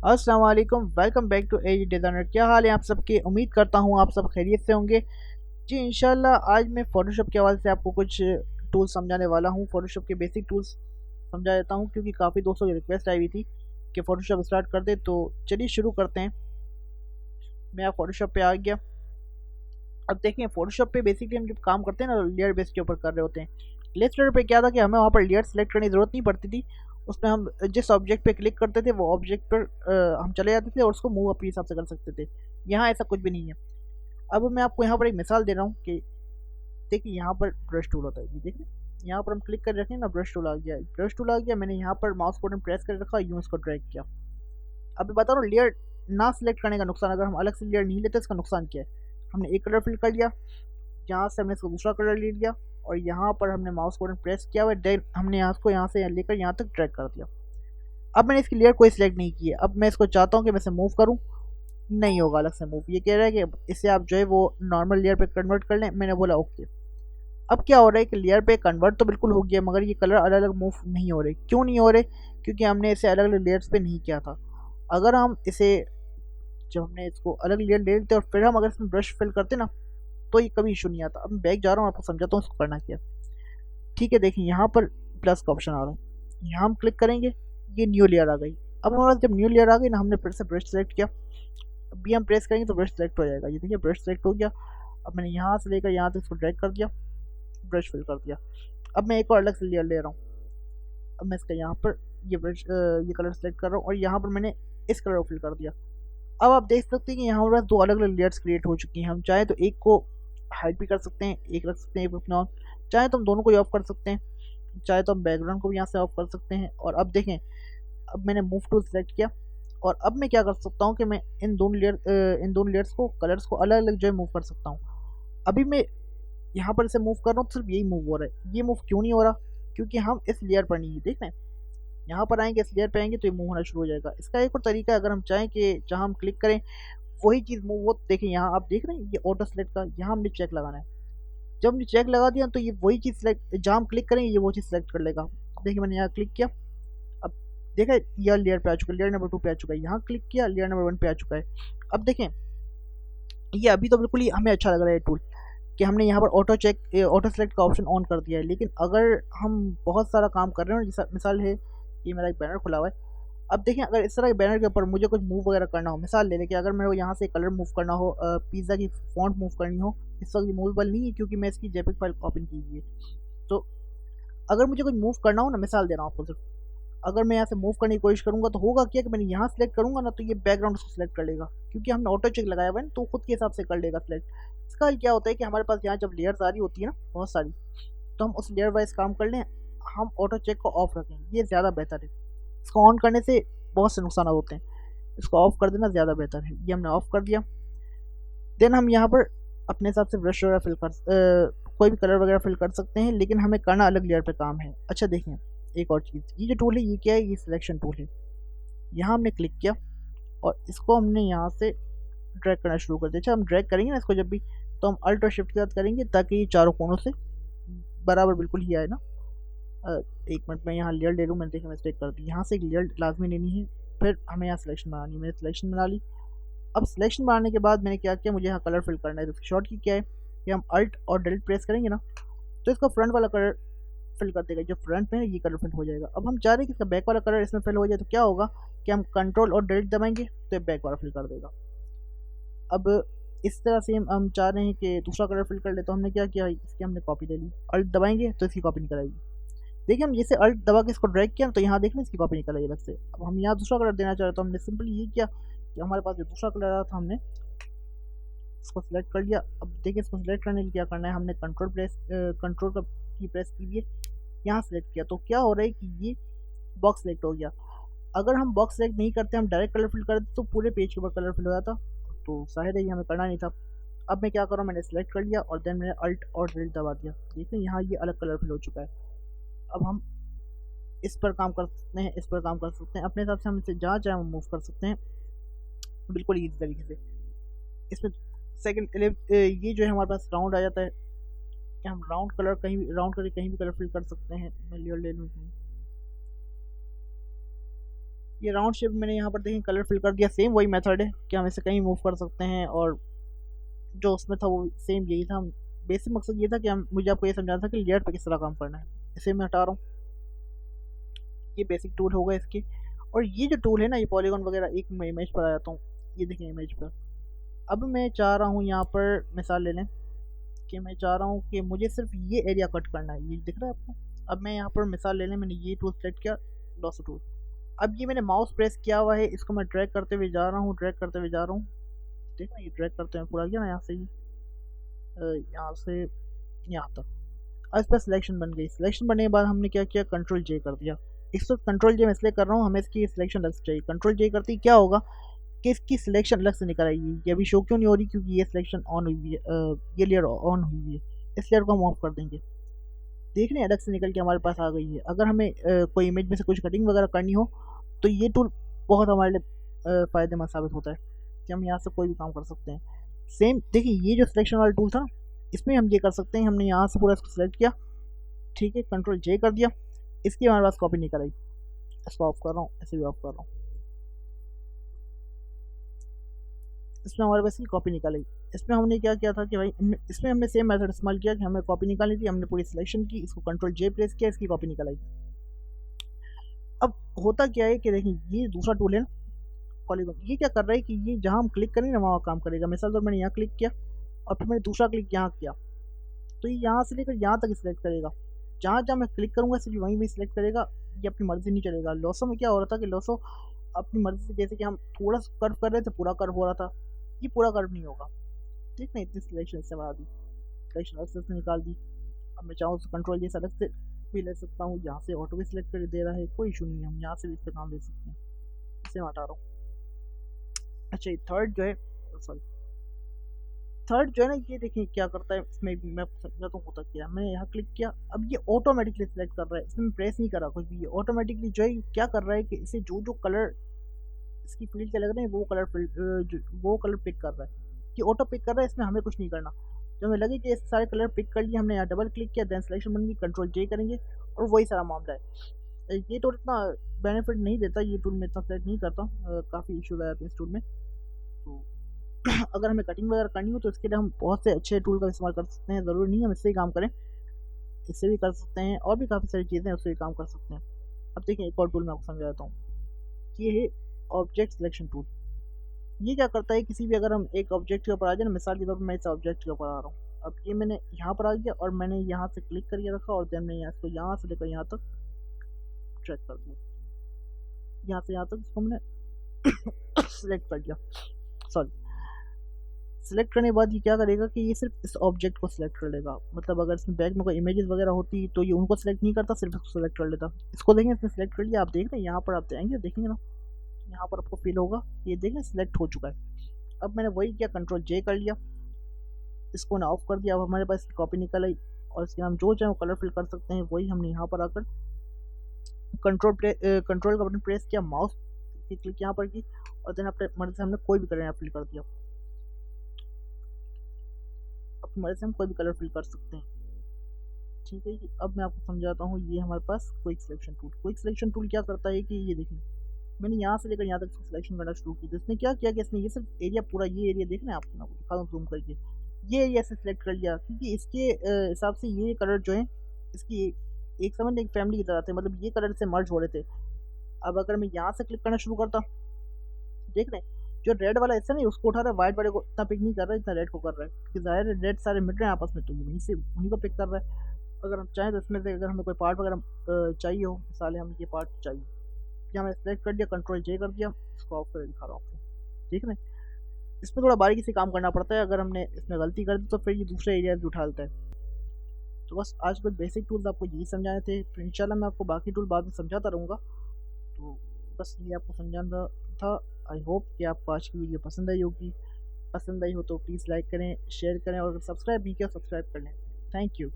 अस्सलाम वालेकुम, welcome back to as designer. क्या हाल है आप सबके? उम्मीद करता हूँ आप सब खैरियत से होंगे। जी इंशाल्लाह आज मैं फ़ोटोशॉप के हवाले से आपको कुछ टूल्स समझाने वाला हूँ। फ़ोटोशॉप के बेसिक टूल्स समझा देता हूँ क्योंकि काफ़ी दोस्तों की रिक्वेस्ट आई हुई थी कि फ़ोटोशॉप स्टार्ट कर दे। तो चलिए शुरू करते हैं। मैं फ़ोटोशॉप पे आ गया। अब देखिए फ़ोटोशॉप पे बेसिकली हम जब काम करते हैं ना, लेयर बेस के ऊपर कर रहे होते हैं। लेफ्ट लेयर पे क्या था कि हमें वहाँ पर लेयर सेलेक्ट करने की ज़रूरत नहीं पड़ती थी। उसमें हम जिस ऑब्जेक्ट पे क्लिक करते थे वो ऑब्जेक्ट पर हम चले जाते थे और उसको मूव अपने हिसाब से कर सकते थे। यहाँ ऐसा कुछ भी नहीं है। अब मैं आपको यहाँ पर एक मिसाल दे रहा हूँ कि देखिए यहाँ पर ब्रश टूल होता है। ये देखिए यहाँ पर हम क्लिक कर रखें ना, ब्रश टूल आ गया। ब्रश टूल आ गया, मैंने यहाँ पर माउस बटन प्रेस कर रखा, यूँ इसको ड्रैग किया। अब मैं बता रहा हूँ लेयर ना सिलेक्ट करने का नुकसान, अगर हम अलग से लेयर नहीं लेते इसका नुकसान क्या है। हमने एक कलर फिल कर लिया, यहाँ से हमने इसको दूसरा कलर ले लिया और यहाँ पर हमने माउस बटन प्रेस किया हुआ, हमने यहाँ को यहाँ से लेकर यहाँ तक ड्रैग कर दिया। अब मैंने इसकी लेयर कोई सिलेक्ट नहीं की है। अब मैं इसको चाहता हूँ कि मैं इसे मूव करूँ, नहीं होगा अलग से मूव। ये कह रहा है कि इसे आप जो है वो नॉर्मल लेयर पे कन्वर्ट कर लें। मैंने बोला ओके। अब क्या हो रहा है कि लेयर पे कन्वर्ट तो बिल्कुल हो गया मगर ये कलर अलग अलग मूव नहीं हो रहे। क्यों नहीं हो रहे? क्योंकि हमने इसे अलग अलग लेयर्स पे नहीं किया था। अगर हम इसे जब हमने इसको अलग लेयर ले लेते और फिर हम अगर इसमें ब्रश फिल करते ना तो ये कभी इशू नहीं आता। अब मैं बैक जा रहा हूँ, आपको समझाता हूँ इसको करना क्या। ठीक है, देखिए यहाँ पर प्लस का ऑप्शन आ रहा है, यहाँ हम क्लिक करेंगे, ये न्यू लेयर आ गई। अब हमारे पास जब न्यू लेयर आ गई ना, हमने फिर से ब्रश सेलेक्ट किया। अभी हम प्रेस करेंगे तो ब्रश सेलेक्ट हो जाएगा। ये देखिए ब्रश सेलेक्ट हो गया। अब मैंने यहाँ से लेकर यहाँ तक इसको ड्रैग कर दिया, ब्रश फिल कर दिया। अब मैं एक और अलग से लेयर ले रहा हूँ। अब मैं इसका यहाँ पर ये ब्रश ये कलर सेलेक्ट कर रहा हूँ और यहाँ पर मैंने इस कलर को फिल कर दिया। अब आप देख सकते हैं कि यहाँ पर दो अलग अलग लेयर्स क्रिएट हो चुकी हैं। हम चाहे तो एक को हाइड भी कर सकते हैं, एक रख सकते हैं, एक अपना ऑन। चाहे तो हम दोनों को ही ऑफ कर सकते हैं, चाहे तो हम बैकग्राउंड को भी यहाँ से ऑफ कर सकते हैं। और अब देखें, अब मैंने मूव टूल सेलेक्ट किया और अब मैं क्या कर सकता हूँ कि मैं इन दोनों लेयर्स को, कलर्स को अलग अलग जो है मूव कर सकता हूँ। अभी मैं यहाँ पर इसे मूव कर रहा हूँ तो सिर्फ यही मूव हो रहा है। ये मूव क्यों नहीं हो रहा? क्योंकि हम इस लेयर पर नहीं है। देख रहे हैं, यहाँ पर आएंगे, इस लेयर पे आएंगे तो ये मूव होना शुरू हो जाएगा। इसका एक और तरीका है, अगर हम चाहें कि जहाँ हम क्लिक करें वही चीज़ मूव हो। देखें यहाँ आप देख रहे हैं ये ऑटो सेलेक्ट का, यहाँ हमने चेक लगाना है। जब हमने चेक लगा दिया तो ये वही चीज़ सेलेक्ट, जहाँ हम क्लिक करेंगे ये वो चीज़ सेलेक्ट कर लेगा। देखिए मैंने यहाँ क्लिक किया, अब देखा यह लेयर पे आ चुका है, लेयर नंबर 2 पे आ चुका है। यहाँ क्लिक किया, लेयर नंबर 1 पे आ चुका है। अब देखें ये अभी तो बिल्कुल ही हमें अच्छा लग रहा है टूल कि हमने यहाँ पर ऑटो सेलेक्ट का ऑप्शन ऑन कर दिया है। लेकिन अगर हम बहुत सारा काम कर रहे हैं, जैसा मिसाल है कि मेरा एक बैनर खुला हुआ है। अब देखें अगर इस तरह के बैनर के ऊपर मुझे कुछ मूव वगैरह करना हो, मिसाल ले लें कि अगर मेरे को यहाँ से कलर मूव करना हो, पिज़्ज़ा की फॉन्ट मूव करनी हो, इस वक्त मूवेबल नहीं है क्योंकि मैं इसकी जेपिग फाइल ओपन की हुई है। तो अगर मुझे कुछ मूव करना हो ना, मिसाल दे रहा हूँ आपको सिर्फ, अगर मैं यहाँ से मूव करने की कोशिश करूँगा तो होगा क्या कि मैंने यहाँ सेलेक्ट करूँगा ना तो ये बैकग्राउंड उसको सेलेक्ट कर लेगा, क्योंकि हमने ऑटो चेक लगाया हुआ है ना, तो खुद के हिसाब से कर लेगा सेलेक्ट। इसका क्या होता है कि हमारे पास यहाँ जब लेयर्स आ रही होती है ना बहुत सारी, तो हम उस लेयर वाइज काम कर लें, हम ऑटो चेक को ऑफ रखें, ये ज़्यादा बेहतर है। इसको ऑन करने से बहुत से नुकसान होते हैं, इसको ऑफ कर देना ज़्यादा बेहतर है। ये हमने ऑफ कर दिया। देन हम यहाँ पर अपने हिसाब से ब्रश वगैरह कोई भी कलर वगैरह फिल कर सकते हैं, लेकिन हमें करना अलग लेयर पे काम है। अच्छा देखिए एक और चीज़, ये जो टूल है ये क्या है? ये सिलेक्शन टूल है। यहाँ हमने क्लिक किया और इसको हमने यहाँ से ड्रैग करना शुरू कर दिया। अच्छा हम ड्रैग करेंगे ना इसको जब भी, तो हम अल्ट और शिफ्ट के साथ करेंगे ताकि ये चारों कोनों से बराबर बिल्कुल ही आए ना। एक मिनट में यहाँ लेयर ले लूँ, मैंने देखिए मिस्टेक कर दी। यहाँ से एक लेयर लाजमी लेनी है, फिर हमें यहाँ सिलेक्शन बनानी है। मैंने सिलेक्शन बना ली। अब सिलेक्शन बनाने के बाद मैंने क्या किया, मुझे यहाँ कलर फिल करना है। तो शॉर्ट की क्या है कि हम अल्ट और डिलीट प्रेस करेंगे ना तो इसका फ्रंट वाला कलर फिल कर देगा। जो फ्रंट में है ये कलर फिल हो जाएगा। अब हम चाह रहे हैं कि इसका बैक वाला कलर इसमें फिल हो जाए, तो क्या होगा कि हम कंट्रोल और डिलीट दबाएंगे तो ये बैक वाला फिल कर देगा। अब इस तरह से हम चाह रहे हैं कि दूसरा कलर फिल कर ले, तो हमने क्या किया, इसकी हमने कॉपी ले ली। अल्ट दबाएंगे तो इसकी कॉपी निकल आएगी। देखिए हम जैसे अल्ट दबा के इसको ड्रैग किया तो यहाँ देख लें इसकी कॉपी निकल आई अलग से। अब हम यहाँ दूसरा कलर देना चाह रहे तो हमने सिंपली ये किया कि हमारे पास जो दूसरा कलर आया था हमने इसको सिलेक्ट कर लिया। अब देखिए इसको सिलेक्ट करने के लिए क्या करना है, हमने कंट्रोल का की प्रेस कीजिए, यहाँ सेलेक्ट किया। तो क्या हो रहा है कि ये बॉक्स सेलेक्ट हो गया। अगर हम बॉक्स सेलेक्ट नहीं करते, हम डायरेक्ट कलर फिल कर देते तो पूरे पेज के ऊपर कलर फिल हो जाता, तो शायद ये हमें करना नहीं था। अब मैं क्या कर रहा हूँ, मैंने सेलेक्ट कर लिया और देन मैंने अल्ट और डिलीट दबा दिया। देखिए यहाँ ये अलग कलर फिल हो चुका है। अब हम इस पर काम कर सकते हैं, इस पर काम कर सकते हैं, अपने हिसाब से हम इसे जहाँ चाहे मूव कर सकते हैं बिल्कुल ईजी तरीके से। इसमें सेकंड ये जो है हमारे पास राउंड आ जाता है कि हम राउंड कलर कहीं भी राउंड करके कहीं भी कलर फिल कर सकते हैं। मैं लेयर ले लूँ, ये राउंड शेप मैंने यहाँ पर देखें कलर फिल कर दिया। सेम वही मेथड है कि हम इसे कहीं मूव कर सकते हैं, और जो उसमें था वो सेम यही था। बेसिक मकसद ये था कि हम मुझे आपको ये समझाना था कि लेयर पे किस तरह काम करना है। इसे मैं हटा रहा हूँ। ये बेसिक टूल होगा इसके। और ये जो टूल है ना, ये पॉलीगॉन वगैरह, एक मैं इमेज पर आ जाता हूँ। ये देखें इमेज पर। अब मैं चाह रहा हूँ यहाँ पर मिसाल ले लें कि मैं चाह रहा हूँ कि मुझे सिर्फ ये एरिया कट करना है। ये दिख रहा है आपको? अब मैं यहाँ पर मिसाल ले लें, मैंने ये टूल सेलेक्ट किया, लॉसो टूल। अब ये मैंने माउस प्रेस किया हुआ है, इसको मैं ड्रैग करते हुए जा रहा हूँ, ड्रैग करते हुए जा रहा हूँ। ठीक है, ये ड्रैग करते हुए पूरा गया ना, यहाँ से यहाँ से यहाँ तक। अब इस पर सिलेक्शन बन गई। सिलेक्शन बनने के बाद हमने क्या किया, कंट्रोल जे कर दिया। इस वक्त कंट्रोल जे मैं इसलिए कर रहा हूँ, हमें इसकी सिलेक्शन अलग से चाहिए। कंट्रोल जे करते ही क्या होगा कि इसकी सिलेक्शन अलग से निकल आएगी। ये अभी शो क्यों नहीं हो रही, क्योंकि ये सिलेक्शन ऑन हुई है, ये लेयर ऑन हुई हुई है। इस लेयर को हम ऑफ कर देंगे। देख रहे हैं, अलग से निकल के हमारे पास आ गई है। अगर हमें कोई इमेज में से कुछ कटिंग वगैरह करनी हो तो ये टूल बहुत हमारे लिए फ़ायदेमंद साबित होता है कि हम यहाँ से कोई भी काम कर सकते हैं। सेम देखिए, ये जो सिलेक्शन वाला टूल था ना, इसमें हम ये कर सकते हैं। हमने यहाँ से पूरा इसको सिलेक्ट किया, ठीक है, कंट्रोल जे कर दिया। इसकी हमारे पास कॉपी निकल आई। इसको ऑफ कर रहा हूँ, ऐसे भी ऑफ कर रहा हूँ। इसमें हमारे पास की कॉपी निकाल आई। इसमें हमने क्या किया था कि भाई इसमें हमने सेम मेथड इस्तेमाल किया कि हमें कॉपी निकालनी थी। हमने पूरी सिलेक्शन की, इसको कंट्रोल जे प्रेस किया, इसकी कॉपी निकल आई। अब होता क्या है कि देखिए, ये दूसरा टूल है ना पॉलीगॉन, ये क्या कर रहा है कि ये जहाँ हम क्लिक करेंगे ना वहाँ काम करेगा। मिसाल तौर मैंने यहाँ क्लिक किया और फिर मैंने दूसरा क्लिक यहाँ किया, तो ये यहाँ से लेकर यहाँ तक सिलेक्ट करेगा। जहाँ जहाँ मैं क्लिक करूँगा सिर्फ वहीं भी सिलेक्ट करेगा। ये अपनी मर्जी नहीं चलेगा। लॉसो में क्या हो रहा था कि लॉसो अपनी मर्जी से, जैसे कि हम थोड़ा सा कर्व कर रहे थे पूरा कर्व हो रहा था, ये पूरा कर्व नहीं होगा। ठीक ना, इतनी सिलेक्शन से बना दी, सिलेक्शन अलग से निकाल दी। अब मैं चाहूँ तो कंट्रोल जैसे अलग से भी ले सकता हूँ, यहाँ से ऑटो भी सिलेक्ट कर दे रहा है, कोई इशू नहीं है। हम यहाँ से भी इस पर काम ले सकते हैं। इसे मैं हटा रहा हूँ। अच्छा, ये थर्ड जो है, सॉरी, थर्ड जो है ना, ये देखिए क्या करता है। इसमें भी मैं आपको समझाता हूँ होता क्या है। मैंने यहाँ क्लिक किया, अब ये ऑटोमेटिकली सिलेक्ट कर रहा है। इसमें प्रेस नहीं करा कुछ भी, ये ऑटोमेटिकली जो है क्या कर रहा है कि इसे जो जो कलर इसकी फील्ड के लग रहे हैं वो कलर वो कलर पिक कर रहा है। ये ऑटो पिक कर रहा है, इसमें हमें कुछ नहीं करना। जो हमें लगे कि ये सारे कलर पिक कर लिए, हमने यहाँ डबल क्लिक किया, देन सिलेक्शन बन गई, कंट्रोल जे करेंगे और वही सारा मामला है। ये टूल इतना बेनिफिट नहीं देता, ये टूल मैं इतना सेलेक्ट नहीं करता। काफ़ी इशूज आ जाते हैं इस टूल में। तो अगर हमें कटिंग वगैरह करनी हो तो इसके लिए हम बहुत से अच्छे टूल का इस्तेमाल कर सकते हैं। ज़रूरी नहीं है हम इससे ही काम करें, इससे भी कर सकते हैं, और भी काफ़ी सारी चीज़ें उससे भी काम कर सकते हैं। अब देखिए, एक और टूल मैं आपको समझा देता हूँ। ये है ऑब्जेक्ट सिलेक्शन टूल। ये क्या करता है, किसी भी अगर हम एक ऑब्जेक्ट के ऊपर आ जाए ना, मिसाल के तौर पर मैं इस ऑब्जेक्ट के ऊपर आ रहा हूँ। अब ये मैंने यहाँ पर आ गया और मैंने यहाँ से क्लिक करके रखा और देन मैंने इसको यहाँ से लेकर यहाँ तक ट्रैक कर दिया। यहाँ से यहाँ तक इसको मैंने सिलेक्ट कर दिया। सॉरी, सिलेक्ट करने के बाद ये क्या करेगा कि ये सिर्फ इस ऑब्जेक्ट को सिलेक्ट कर लेगा। मतलब अगर इसमें बैक में कोई इमेजेस वगैरह होती तो ये उनको सिलेक्ट नहीं करता, सिर्फ इसको सिलेक्ट कर लेता। इसको देखें, इसने सिलेक्ट कर लिया। आप देख रहे हैं, यहाँ पर आप आएंगे देखेंगे ना, यहाँ पर आपको फील होगा, ये देखें सिलेक्ट हो चुका है। अब मैंने वही किया, कंट्रोल जे कर लिया, इसको ना ऑफ कर दिया। अब हमारे पास कॉपी निकल आई और इसके हम जो चाहे वो कलर फिल कर सकते हैं। वही हमने यहाँ पर आकर कंट्रोल का बटन प्रेस किया, माउस की क्लिक यहाँ पर की और देन अपने मर्जी से हमने कोई भी कलर यहाँ फिल कर दिया। अपनी मर्जी से हम कोई भी कलर फिल कर सकते हैं। ठीक है, अब मैं आपको समझाता हूँ। ये हमारे पास quick selection tool. Quick selection tool क्या करता है कि ये देखिए, मैंने यहाँ से लेकर यहाँ तक सिलेक्शन करना शुरू की, तो इसने क्या किया कि इसने ये सिर्फ एरिया, पूरा ये एरिया देखना है आपको, मैं आपको दिखा दूँ जूम करके। ये एरिया से सिलेक्ट कर लिया, क्योंकि इसके हिसाब से ये कलर जो है इसकी एक समझ एक फैमिली की तरह थे, मतलब ये कलर से मर्ज हो रहे थे। अब अगर मैं यहाँ से क्लिक करना शुरू करता, देख रहे हैं जो रेड वाला हिस्सा नहीं उसको उठा रहा है, व्हाइट वाले को इतना पिक नहीं कर रहा है जितना रेड को कर रहा है, क्योंकि जाहिर है रेड सारे मिल रहे हैं आपस में, तो ये वहीं से उन्हीं को पिक कर रहा है। अगर हम चाहें तो इसमें से अगर हमें कोई पार्ट वगैरह चाहिए हो, मिसाल हमें ये पार्ट चाहिए, या मैंने सेलेक्ट कर दिया, कंट्रोल जे कर दिया, इसको ऑफ कर दिखा रहा हूँ आपको। ठीक है, इसमें थोड़ा बारीकी से काम करना पड़ता है। अगर हमने इसमें गलती कर दी तो फिर ये दूसरे एरिया भी उठा लेता है। तो बस आज कुछ बेसिक टूल्स आपको यही समझाए थे, तो इंशाल्लाह मैं आपको बाकी टूल बाद में समझाता रहूँगा। तो बस ये आपको समझाना था। आई होप कि आपको आज की वीडियो पसंद आई होगी। पसंद आई हो तो प्लीज़ लाइक करें, शेयर करें और अगर सब्सक्राइब नहीं किया सब्सक्राइब कर लें। Thank you.